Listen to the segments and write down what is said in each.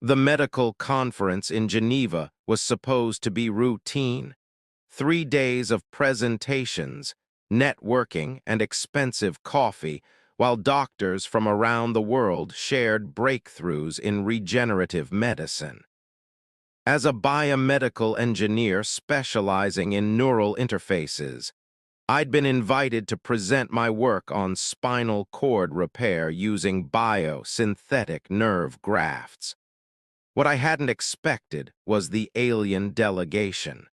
The medical conference in Geneva was supposed to be routine. 3 days of presentations, networking, and expensive coffee, while doctors from around the world shared breakthroughs in regenerative medicine. As a biomedical engineer specializing in neural interfaces, I'd been invited to present my work on spinal cord repair using biosynthetic nerve grafts. What I hadn't expected was the alien delegation.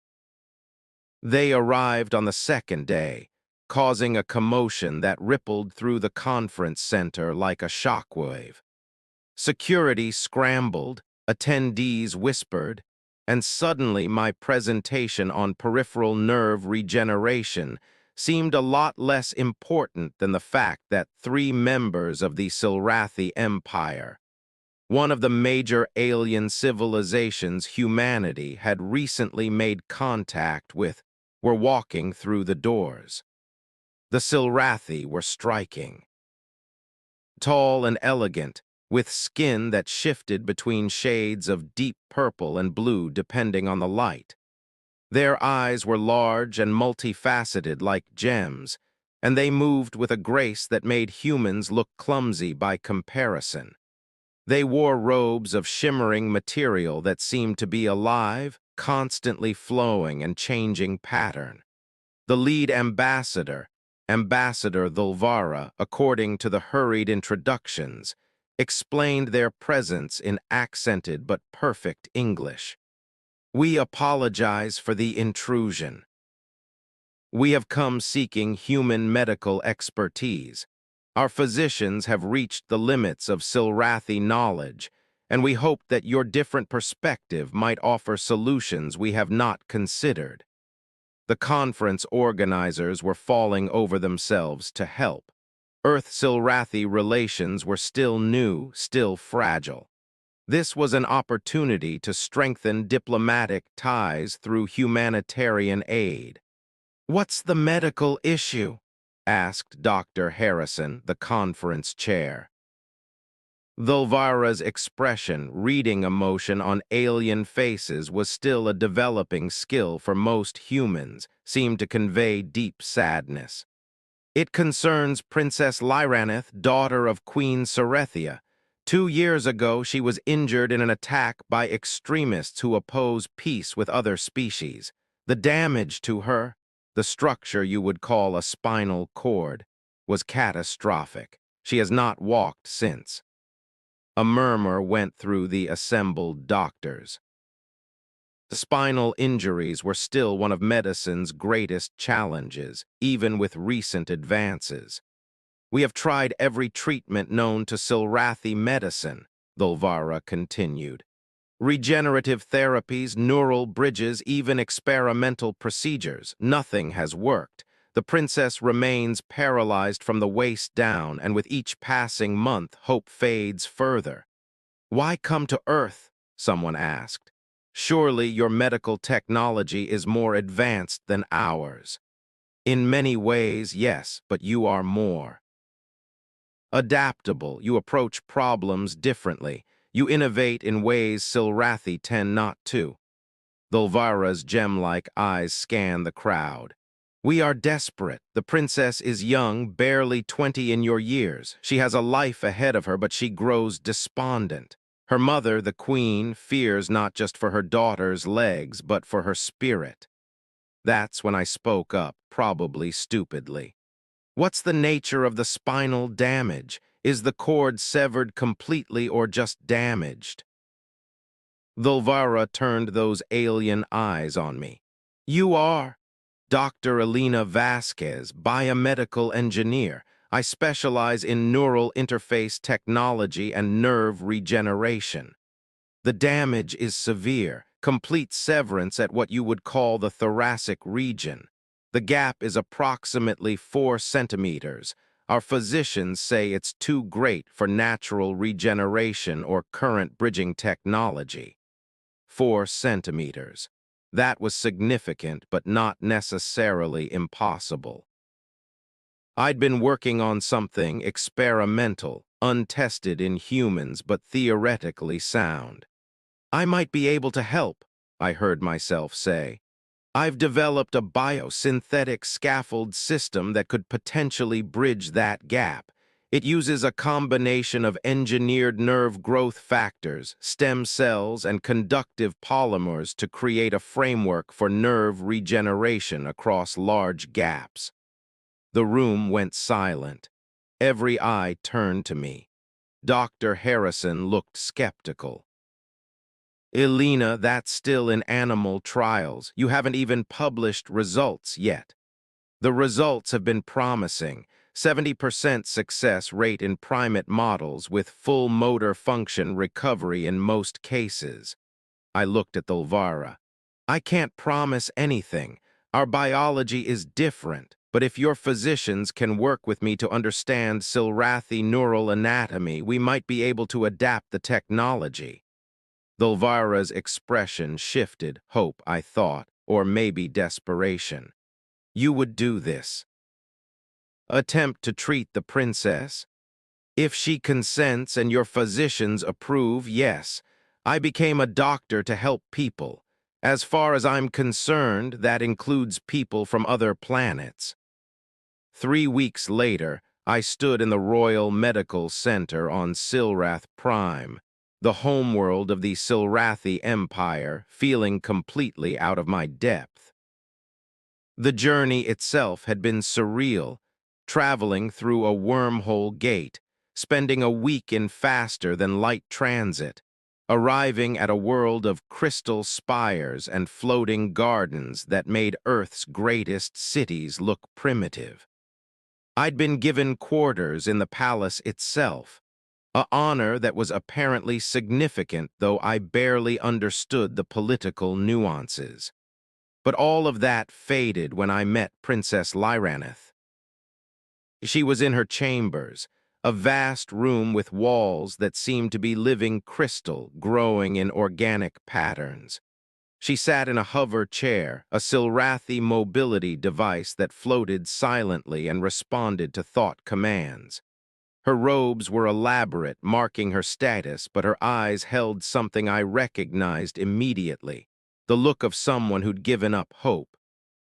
They arrived on the second day, causing a commotion that rippled through the conference center like a shockwave. Security scrambled, attendees whispered, and suddenly my presentation on peripheral nerve regeneration seemed a lot less important than the fact that 3 members of the Silrathi Empire, one of the major alien civilizations humanity had recently made contact with, were walking through the doors. The Silrathi were striking. Tall and elegant, with skin that shifted between shades of deep purple and blue depending on the light. Their eyes were large and multifaceted like gems, and they moved with a grace that made humans look clumsy by comparison. They wore robes of shimmering material that seemed to be alive, constantly flowing and changing pattern. The lead ambassador, Ambassador Dhulvara, according to the hurried introductions, explained their presence in accented but perfect English. "We apologize for the intrusion. We have come seeking human medical expertise. Our physicians have reached the limits of Silrathi knowledge, and we hope that your different perspective might offer solutions we have not considered." The conference organizers were falling over themselves to help. Earth-Silrathi relations were still new, still fragile. This was an opportunity to strengthen diplomatic ties through humanitarian aid. "What's the medical issue?" asked Dr. Harrison, the conference chair. Dhulvara's expression, reading emotion on alien faces, was still a developing skill for most humans, seemed to convey deep sadness. "It concerns Princess Lyranith, daughter of Queen Cerethia. 2 years ago, she was injured in an attack by extremists who oppose peace with other species. The damage to her, the structure you would call a spinal cord, was catastrophic. She has not walked since." A murmur went through the assembled doctors. Spinal injuries were still one of medicine's greatest challenges, even with recent advances. "We have tried every treatment known to Silrathi medicine," Dhulvara continued. "Regenerative therapies, neural bridges, even experimental procedures. Nothing has worked. The princess remains paralyzed from the waist down, and with each passing month, hope fades further." "Why come to Earth?" someone asked. "Surely your medical technology is more advanced than ours." "In many ways, yes, but you are more adaptable. You approach problems differently. You innovate in ways Silrathi tend not to." Dhulvara's gem-like eyes scan the crowd. "We are desperate. The princess is young, barely 20 in your years. She has a life ahead of her, but she grows despondent. Her mother, the queen, fears not just for her daughter's legs, but for her spirit." That's when I spoke up, probably stupidly. "What's the nature of the spinal damage? Is the cord severed completely or just damaged?" Dhulvara turned those alien eyes on me. "You are Dr. Elena Vasquez, biomedical engineer. I specialize in neural interface technology and nerve regeneration. The damage is severe, complete severance at what you would call the thoracic region. The gap is approximately 4 centimeters. Our physicians say it's too great for natural regeneration or current bridging technology." 4 centimeters. That was significant, but not necessarily impossible. I'd been working on something experimental, untested in humans, but theoretically sound. I might be able to help, I heard myself say. I've developed a biosynthetic scaffold system that could potentially bridge that gap. It uses a combination of engineered nerve growth factors, stem cells, and conductive polymers to create a framework for nerve regeneration across large gaps. The room went silent. Every eye turned to me. Dr. Harrison looked skeptical. Elena, that's still in animal trials. You haven't even published results yet. The results have been promising. 70% success rate in primate models with full motor function recovery in most cases. I looked at Thulvara. I can't promise anything. Our biology is different, but if your physicians can work with me to understand Silrathi neural anatomy, we might be able to adapt the technology. Thulvara's expression shifted, hope, I thought, or maybe desperation. You would do this. Attempt to treat the princess? If she consents and your physicians approve, yes. I became a doctor to help people. As far as I'm concerned, that includes people from other planets. 3 weeks later, I stood in the Royal Medical Center on Silrath Prime, the homeworld of the Silrathi Empire, feeling completely out of my depth. The journey itself had been surreal, traveling through a wormhole gate, spending a week in faster-than-light transit, arriving at a world of crystal spires and floating gardens that made Earth's greatest cities look primitive. I'd been given quarters in the palace itself, an honor that was apparently significant, though I barely understood the political nuances. But all of that faded when I met Princess Lyraneth. She was in her chambers, a vast room with walls that seemed to be living crystal, growing in organic patterns. She sat in a hover chair, a Silrathi mobility device that floated silently and responded to thought commands. Her robes were elaborate, marking her status, but her eyes held something I recognized immediately, the look of someone who'd given up hope.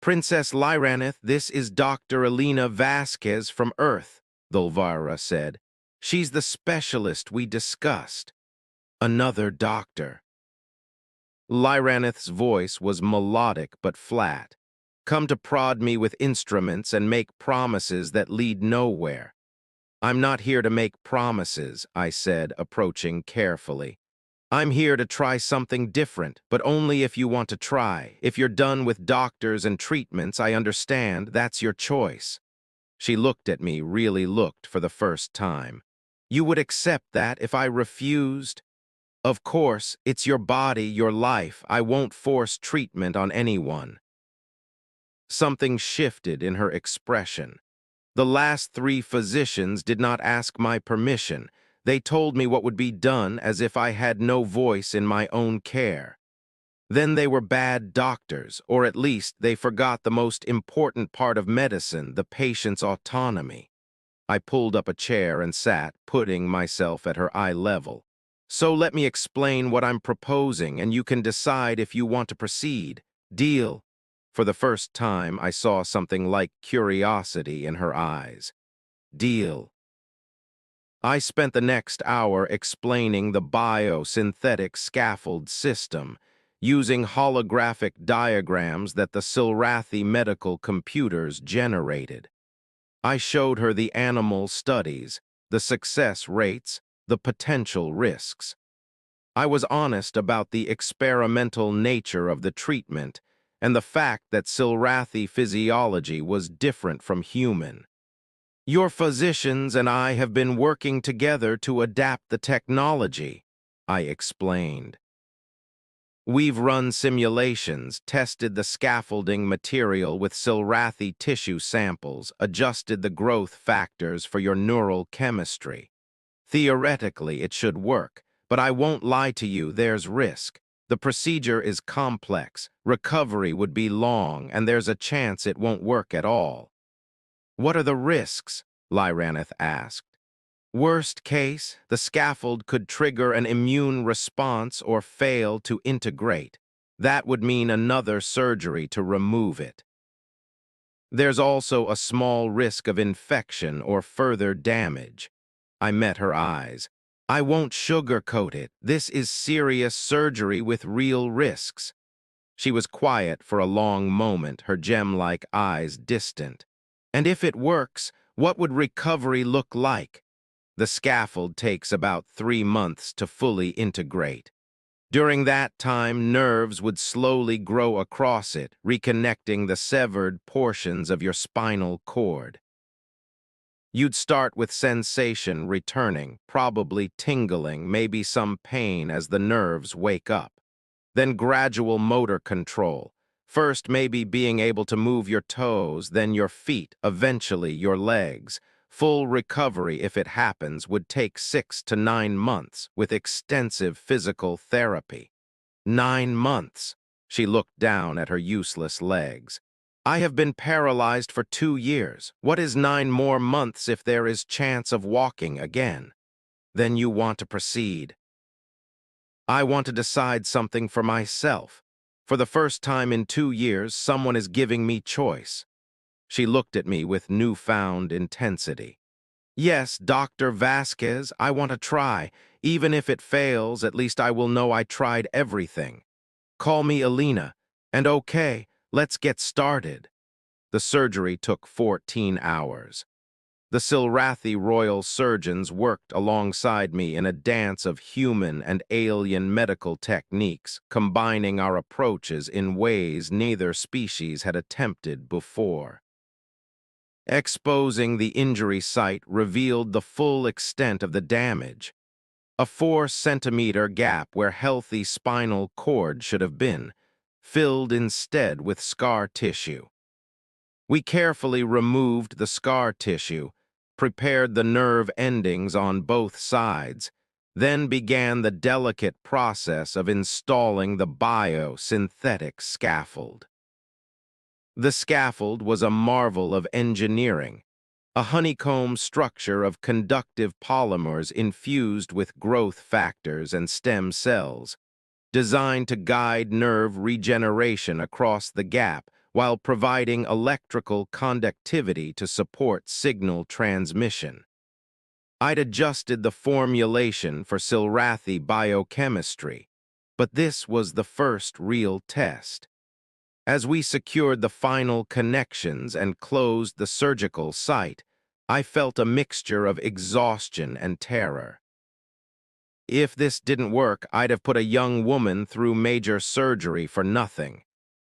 Princess Lyraneth, this is Dr. Elena Vasquez from Earth, Thulvara said. She's the specialist we discussed. Another doctor. Lyraneth's voice was melodic but flat. Come to prod me with instruments and make promises that lead nowhere. I'm not here to make promises, I said, approaching carefully. I'm here to try something different, but only if you want to try. If you're done with doctors and treatments, I understand, that's your choice. She looked at me, really looked for the first time. You would accept that if I refused? Of course, it's your body, your life. I won't force treatment on anyone. Something shifted in her expression. The last 3 physicians did not ask my permission. They told me what would be done as if I had no voice in my own care. Then they were bad doctors, or at least they forgot the most important part of medicine, the patient's autonomy. I pulled up a chair and sat, putting myself at her eye level. So let me explain what I'm proposing, and you can decide if you want to proceed. Deal? For the first time, I saw something like curiosity in her eyes. Deal. I spent the next hour explaining the biosynthetic scaffold system, using holographic diagrams that the Silrathi medical computers generated. I showed her the animal studies, the success rates, the potential risks. I was honest about the experimental nature of the treatment and the fact that Silrathi physiology was different from human. Your physicians and I have been working together to adapt the technology, I explained. We've run simulations, tested the scaffolding material with Silrathi tissue samples, adjusted the growth factors for your neural chemistry. Theoretically, it should work, but I won't lie to you, there's risk. The procedure is complex, recovery would be long, and there's a chance it won't work at all. What are the risks? Lyraneth asked. Worst case, the scaffold could trigger an immune response or fail to integrate. That would mean another surgery to remove it. There's also a small risk of infection or further damage. I met her eyes. I won't sugarcoat it. This is serious surgery with real risks. She was quiet for a long moment, her gem-like eyes distant. And if it works, what would recovery look like? The scaffold takes about 3 months to fully integrate. During that time, nerves would slowly grow across it, reconnecting the severed portions of your spinal cord. You'd start with sensation returning, probably tingling, maybe some pain as the nerves wake up. Then gradual motor control. First, maybe being able to move your toes, then your feet, eventually your legs. Full recovery, if it happens, would take 6 to 9 months with extensive physical therapy. 9 months. She looked down at her useless legs. I have been paralyzed for 2 years. What is 9 more months if there is chance of walking again? Then you want to proceed. I want to decide something for myself. For the first time in 2 years, someone is giving me choice. She looked at me with newfound intensity. Yes, Dr. Vasquez, I want to try. Even if it fails, at least I will know I tried everything. Call me Alina. And okay, let's get started. The surgery took 14 hours. The Silrathi royal surgeons worked alongside me in a dance of human and alien medical techniques, combining our approaches in ways neither species had attempted before. Exposing the injury site revealed the full extent of the damage. A 4-centimeter gap where healthy spinal cord should have been, filled instead with scar tissue. We carefully removed the scar tissue, prepared the nerve endings on both sides, then began the delicate process of installing the biosynthetic scaffold. The scaffold was a marvel of engineering, a honeycomb structure of conductive polymers infused with growth factors and stem cells, designed to guide nerve regeneration across the gap while providing electrical conductivity to support signal transmission. I'd adjusted the formulation for Silrathi biochemistry, but this was the first real test. As we secured the final connections and closed the surgical site, I felt a mixture of exhaustion and terror. If this didn't work, I'd have put a young woman through major surgery for nothing.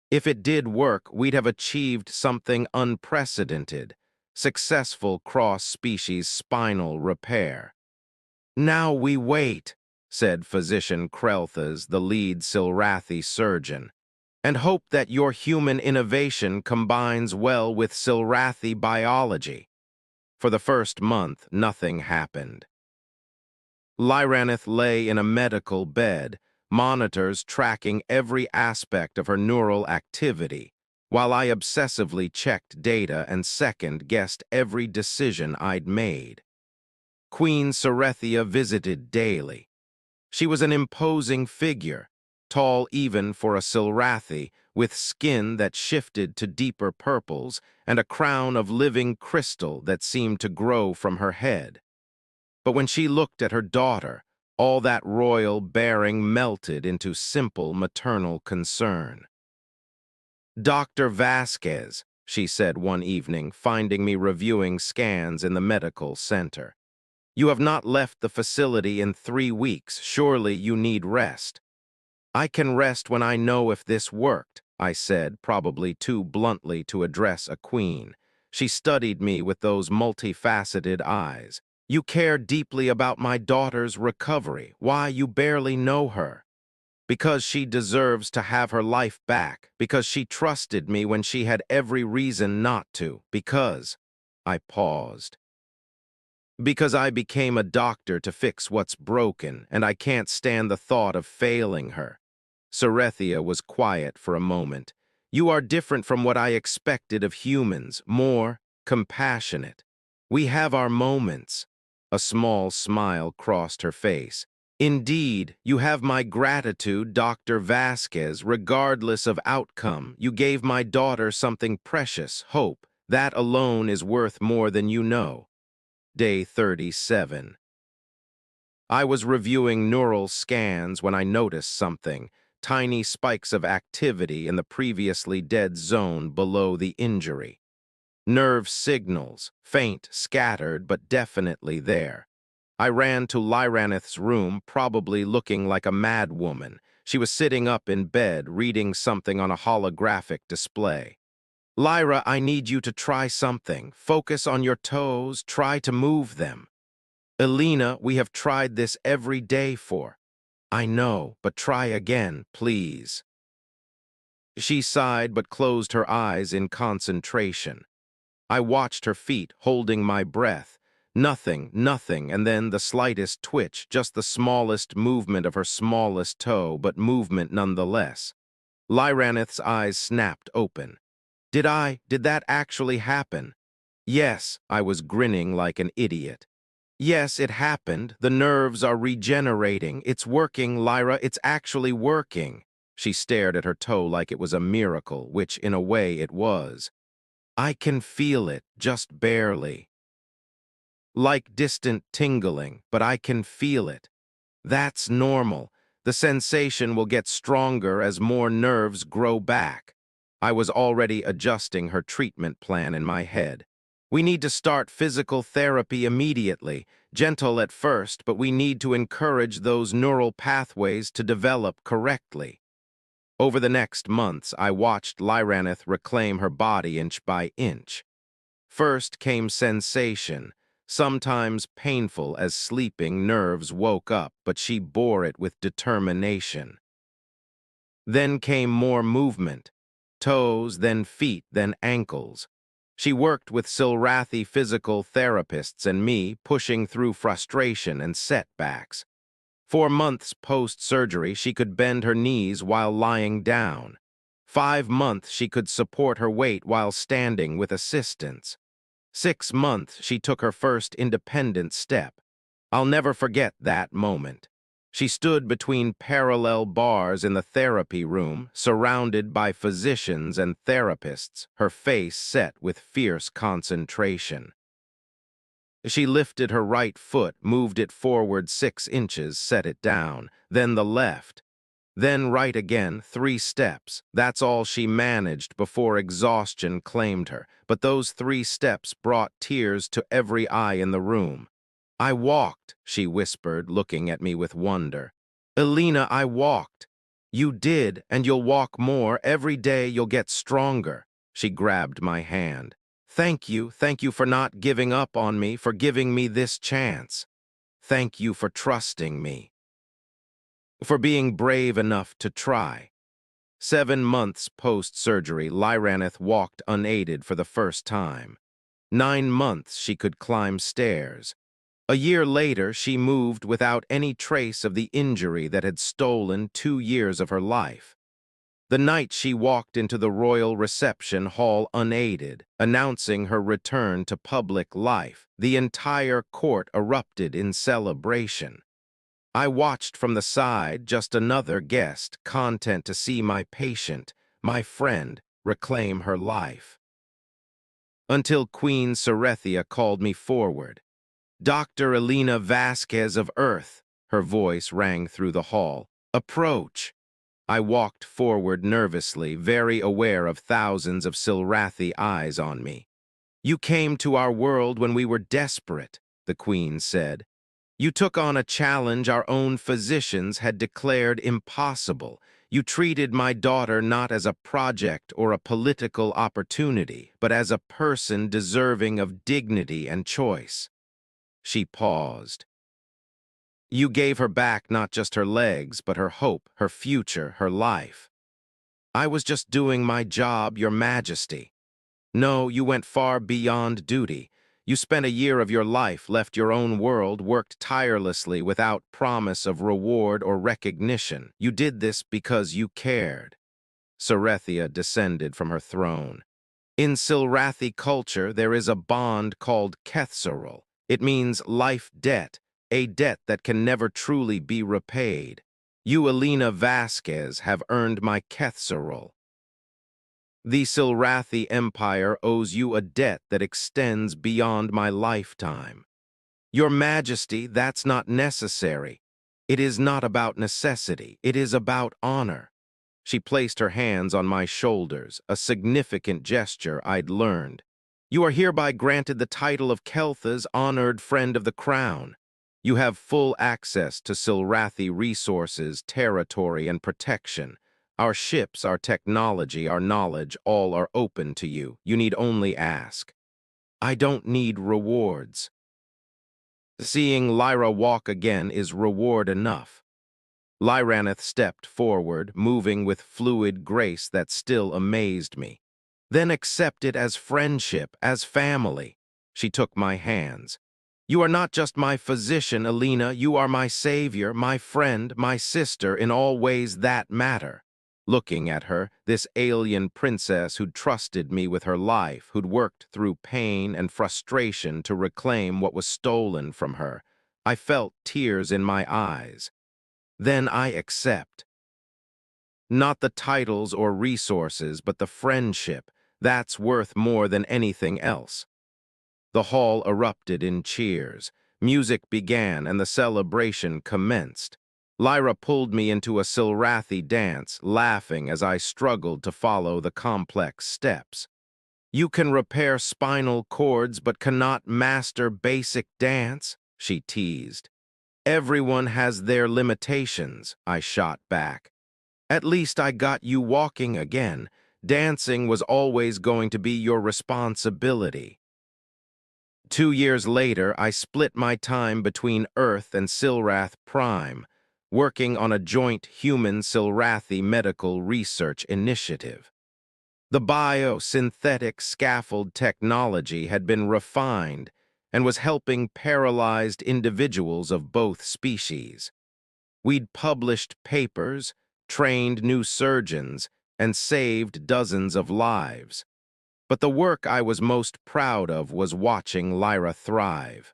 If it did work, we'd have achieved something unprecedented, successful cross-species spinal repair. Now we wait, said Physician Krelthas, the lead Silrathi surgeon, and hope that your human innovation combines well with Silrathi biology. For the first month, nothing happened. Lyranith lay in a medical bed, monitors tracking every aspect of her neural activity, while I obsessively checked data and second-guessed every decision I'd made. Queen Cerethia visited daily. She was an imposing figure, tall even for a Silrathi, with skin that shifted to deeper purples and a crown of living crystal that seemed to grow from her head. But when she looked at her daughter, all that royal bearing melted into simple maternal concern. Dr. Vasquez, she said one evening, finding me reviewing scans in the medical center. You have not left the facility in 3 weeks. Surely you need rest. I can rest when I know if this worked, I said, probably too bluntly to address a queen. She studied me with those multifaceted eyes. You care deeply about my daughter's recovery. Why, you barely know her. Because she deserves to have her life back. Because she trusted me when she had every reason not to. Because... I paused. Because I became a doctor to fix what's broken, and I can't stand the thought of failing her. Cerethia was quiet for a moment. You are different from what I expected of humans, more compassionate. We have our moments. A small smile crossed her face. Indeed, you have my gratitude, Dr. Vasquez. Regardless of outcome, you gave my daughter something precious, hope. That alone is worth more than you know. Day 37. I was reviewing neural scans when I noticed something, tiny spikes of activity in the previously dead zone below the injury. Nerve signals, faint, scattered, but definitely there. I ran to Lyranith's room, probably looking like a mad woman. She was sitting up in bed, reading something on a holographic display. Lyra, I need you to try something. Focus on your toes, try to move them. Elena, we have tried this every day for. I know, but try again, please. She sighed but closed her eyes in concentration. I watched her feet, holding my breath. Nothing, nothing, and then the slightest twitch, just the smallest movement of her smallest toe, but movement nonetheless. Lyranith's eyes snapped open. Did that actually happen? Yes, I was grinning like an idiot. Yes, it happened. The nerves are regenerating. It's working, Lyra. It's actually working. She stared at her toe like it was a miracle, which in a way it was. I can feel it, just barely. Like distant tingling, but I can feel it. That's normal. The sensation will get stronger as more nerves grow back. I was already adjusting her treatment plan in my head. We need to start physical therapy immediately, gentle at first, but we need to encourage those neural pathways to develop correctly. Over the next months, I watched Lyranith reclaim her body inch by inch. First came sensation, sometimes painful as sleeping nerves woke up, but she bore it with determination. Then came more movement, toes, then feet, then ankles. She worked with Silrathi physical therapists and me, pushing through frustration and setbacks. 4 months post-surgery, she could bend her knees while lying down. 5 months, she could support her weight while standing with assistance. 6 months, she took her first independent step. I'll never forget that moment. She stood between parallel bars in the therapy room, surrounded by physicians and therapists, her face set with fierce concentration. She lifted her right foot, moved it forward 6 inches, set it down, then the left. Then right again, 3 steps. That's all she managed before exhaustion claimed her, but those 3 steps brought tears to every eye in the room. I walked, she whispered, looking at me with wonder. Elena, I walked. You did, and you'll walk more. Every day you'll get stronger. She grabbed my hand. Thank you for not giving up on me, for giving me this chance. Thank you for trusting me. For being brave enough to try. 7 months post-surgery, Lyranith walked unaided for the first time. 9 months she could climb stairs. A year later, she moved without any trace of the injury that had stolen 2 years of her life. The night she walked into the royal reception hall unaided, announcing her return to public life, the entire court erupted in celebration. I watched from the side, just another guest, content to see my patient, my friend, reclaim her life. Until Queen Cerethia called me forward. Dr. Elena Vasquez of Earth, her voice rang through the hall. Approach. I walked forward nervously, very aware of thousands of Silrathi eyes on me. You came to our world when we were desperate, the Queen said. You took on a challenge our own physicians had declared impossible. You treated my daughter not as a project or a political opportunity, but as a person deserving of dignity and choice. She paused. You gave her back not just her legs, but her hope, her future, her life. I was just doing my job, Your Majesty. No, you went far beyond duty. You spent a year of your life, left your own world, worked tirelessly without promise of reward or recognition. You did this because you cared. Cerethia descended from her throne. In Silrathi culture, there is a bond called Kethserul. It means life debt, a debt that can never truly be repaid. You, Alina Vasquez, have earned my Kethserol. The Silrathi Empire owes you a debt that extends beyond my lifetime. Your Majesty, that's not necessary. It is not about necessity, it is about honor. She placed her hands on my shoulders, a significant gesture I'd learned. You are hereby granted the title of Keltha's honored friend of the crown. You have full access to Silrathi resources, territory, and protection. Our ships, our technology, our knowledge, all are open to you. You need only ask. I don't need rewards. Seeing Lyra walk again is reward enough. Lyraneth stepped forward, moving with fluid grace that still amazed me. Then accepted as friendship, as family. She took my hands. You are not just my physician, Alina, you are my savior, my friend, my sister in all ways that matter. Looking at her, this alien princess who'd trusted me with her life, who'd worked through pain and frustration to reclaim what was stolen from her, I felt tears in my eyes. Then I accept. Not the titles or resources, but the friendship. That's worth more than anything else. The hall erupted in cheers. Music began and the celebration commenced. Lyra pulled me into a Silrathi dance, laughing as I struggled to follow the complex steps. You can repair spinal cords but cannot master basic dance, she teased. Everyone has their limitations, I shot back. At least I got you walking again. Dancing was always going to be your responsibility. 2 years later, I split my time between Earth and Silrath Prime, working on a joint human-Silrathi medical research initiative. The biosynthetic scaffold technology had been refined and was helping paralyzed individuals of both species. We'd published papers, trained new surgeons, and saved dozens of lives. But the work I was most proud of was watching Lyra thrive.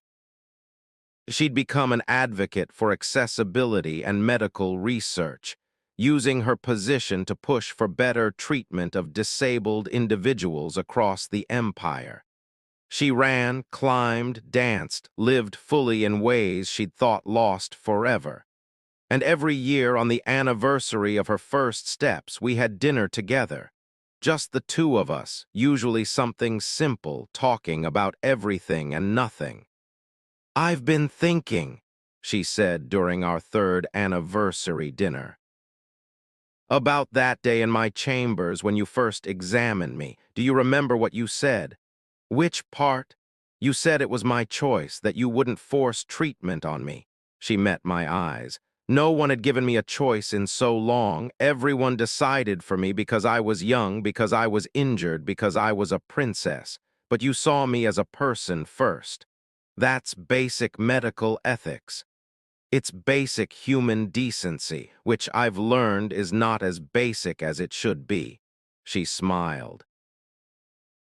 She'd become an advocate for accessibility and medical research, using her position to push for better treatment of disabled individuals across the empire. She ran, climbed, danced, lived fully in ways she'd thought lost forever. And every year on the anniversary of her first steps, we had dinner together. Just the two of us, usually something simple, talking about everything and nothing. I've been thinking, she said during our third anniversary dinner. About that day in my chambers when you first examined me. Do you remember what you said? Which part? You said it was my choice, that you wouldn't force treatment on me. She met my eyes. No one had given me a choice in so long. Everyone decided for me because I was young, because I was injured, because I was a princess. But you saw me as a person first. That's basic medical ethics. It's basic human decency, which I've learned is not as basic as it should be. She smiled.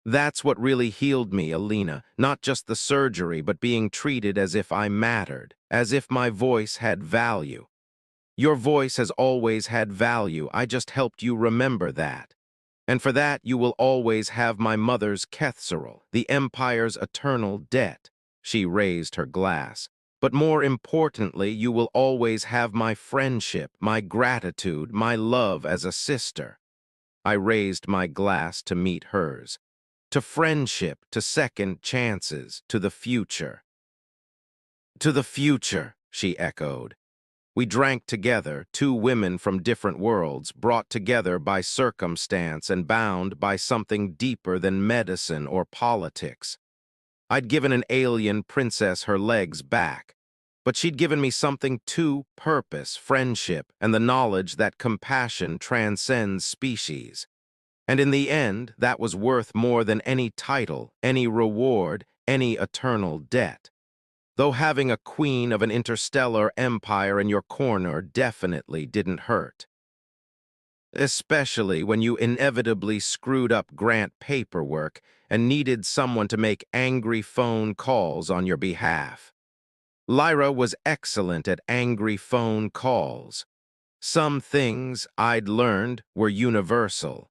That's what really healed me, Alina, not just the surgery, but being treated as if I mattered, as if my voice had value. Your voice has always had value, I just helped you remember that. And for that you will always have my mother's Kethserol, the Empire's eternal debt. She raised her glass. But more importantly, you will always have my friendship, my gratitude, my love as a sister. I raised my glass to meet hers. To friendship, to second chances, to the future. To the future, she echoed. We drank together, two women from different worlds, brought together by circumstance and bound by something deeper than medicine or politics. I'd given an alien princess her legs back, but she'd given me something too: purpose, friendship, and the knowledge that compassion transcends species. And in the end, that was worth more than any title, any reward, any eternal debt. Though having a queen of an interstellar empire in your corner definitely didn't hurt. especially when you inevitably screwed up grant paperwork and needed someone to make angry phone calls on your behalf. Lyra was excellent at angry phone calls. Some things I'd learned were universal.